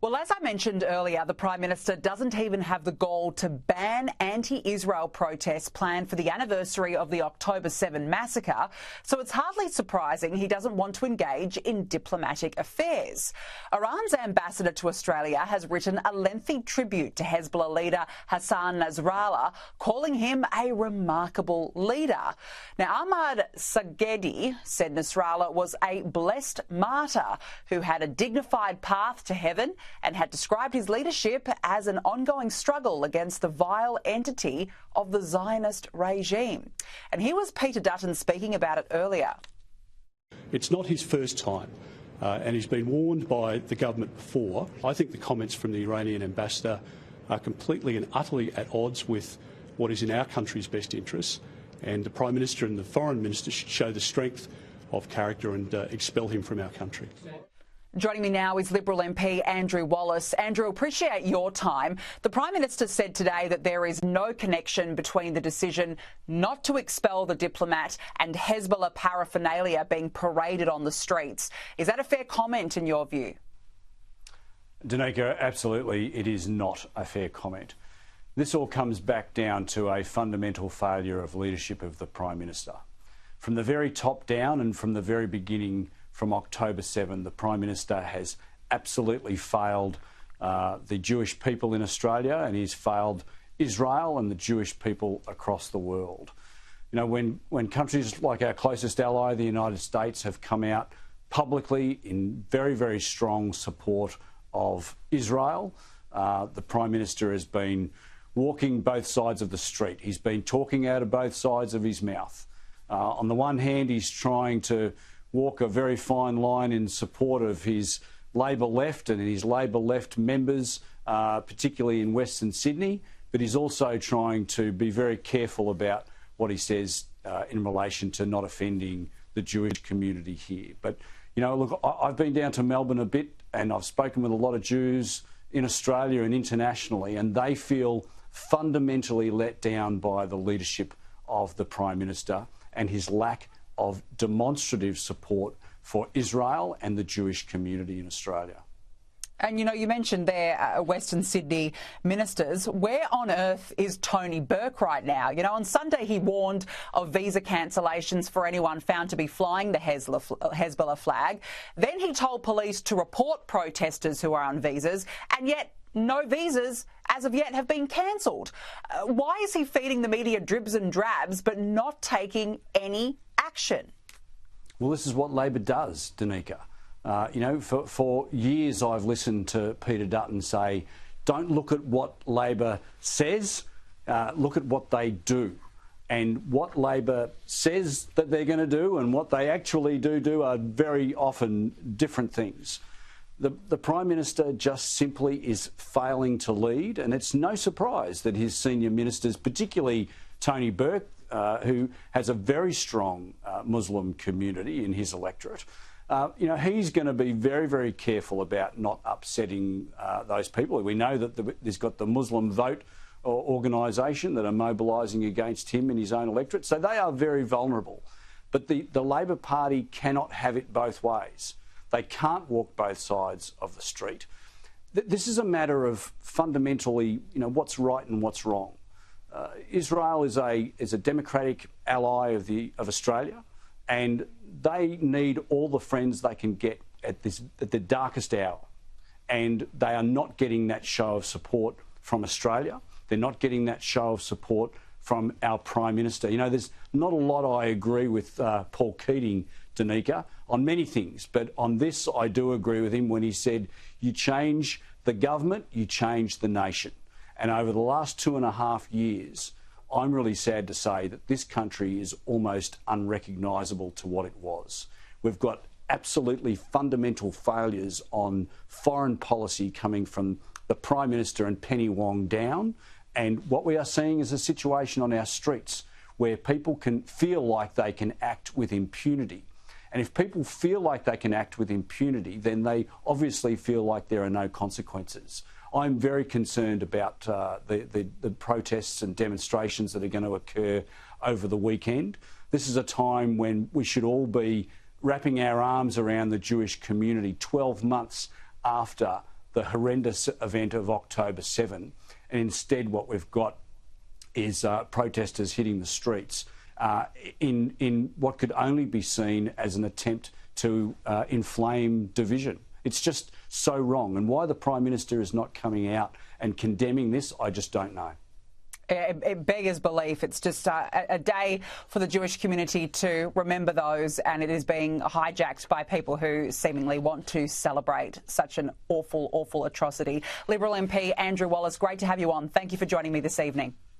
Well, as I mentioned earlier, the Prime Minister doesn't even have the gall to ban anti-Israel protests planned for the anniversary of the October 7 massacre, so it's hardly surprising he doesn't want to engage in diplomatic affairs. Iran's ambassador to Australia has written a lengthy tribute to Hezbollah leader Hassan Nasrallah, calling him a remarkable leader. Now, Ahmad Saghedi said Nasrallah was a blessed martyr who had a dignified path to heaven and had described his leadership as an ongoing struggle against the vile entity of the Zionist regime. And here was Peter Dutton speaking about it earlier. It's not his first time, and he's been warned by the government before. I think the comments from the Iranian ambassador are completely and utterly at odds with what is in our country's best interests, and the Prime Minister and the Foreign Minister should show the strength of character and expel him from our country. Joining me now is Liberal MP Andrew Wallace. Andrew, appreciate your time. The Prime Minister said today that there is no connection between the decision not to expel the diplomat and Hezbollah paraphernalia being paraded on the streets. Is that a fair comment in your view? Danica, absolutely it is not a fair comment. This all comes back down to a fundamental failure of leadership of the Prime Minister. From the very top down and from the very beginning, from October 7, the Prime Minister has absolutely failed the Jewish people in Australia, and he's failed Israel and the Jewish people across the world. You know, when countries like our closest ally, the United States, have come out publicly in very, very strong support of Israel, the Prime Minister has been walking both sides of the street. He's been talking out of both sides of his mouth. On the one hand, he's trying to walk a very fine line in support of his Labor left and his Labor left members, particularly in Western Sydney, but he's also trying to be very careful about what he says in relation to not offending the Jewish community here. But, you know, look, I've been down to Melbourne a bit and I've spoken with a lot of Jews in Australia and internationally, and they feel fundamentally let down by the leadership of the Prime Minister and his lack of demonstrative support for Israel and the Jewish community in Australia. And, you know, you mentioned there Western Sydney ministers. Where on earth is Tony Burke right now? You know, on Sunday he warned of visa cancellations for anyone found to be flying the Hezbollah flag. Then he told police to report protesters who are on visas, and yet no visas as of yet have been cancelled. Why is he feeding the media dribs and drabs but not taking any action? Well, this is what Labor does, Danica. You know, for years I've listened to Peter Dutton say, don't look at what Labor says, look at what they do. And what Labor says that they're going to do and what they actually do are very often different things. The Prime Minister just simply is failing to lead, and it's no surprise that his senior ministers, particularly Tony Burke, who has a very strong Muslim community in his electorate, you know, he's going to be very, very careful about not upsetting those people. We know that he's got the Muslim Vote organisation that are mobilising against him in his own electorate, so they are very vulnerable. But the Labor Party cannot have it both ways. They can't walk both sides of the street. This is a matter of fundamentally, you know, what's right and what's wrong. Israel is a democratic ally of Australia, and they need all the friends they can get at the darkest hour. And they are not getting that show of support from Australia. They're not getting that show of support from our Prime Minister. You know, there's not a lot I agree with Paul Keating, Danica, on many things, but on this I do agree with him when he said, you change the government, you change the nation. And over the last 2.5 years, I'm really sad to say that this country is almost unrecognisable to what it was. We've got absolutely fundamental failures on foreign policy coming from the Prime Minister and Penny Wong down, and what we are seeing is a situation on our streets where people can feel like they can act with impunity. And if people feel like they can act with impunity, then they obviously feel like there are no consequences. I'm very concerned about the protests and demonstrations that are going to occur over the weekend. This is a time when we should all be wrapping our arms around the Jewish community 12 months after the horrendous event of October 7, and instead what we've got is protesters hitting the streets in what could only be seen as an attempt to inflame division. It's just so wrong. And why the Prime Minister is not coming out and condemning this, I just don't know. It beggars belief. It's just a day for the Jewish community to remember those, and it is being hijacked by people who seemingly want to celebrate such an awful, awful atrocity. Liberal MP Andrew Wallace, great to have you on. Thank you for joining me this evening.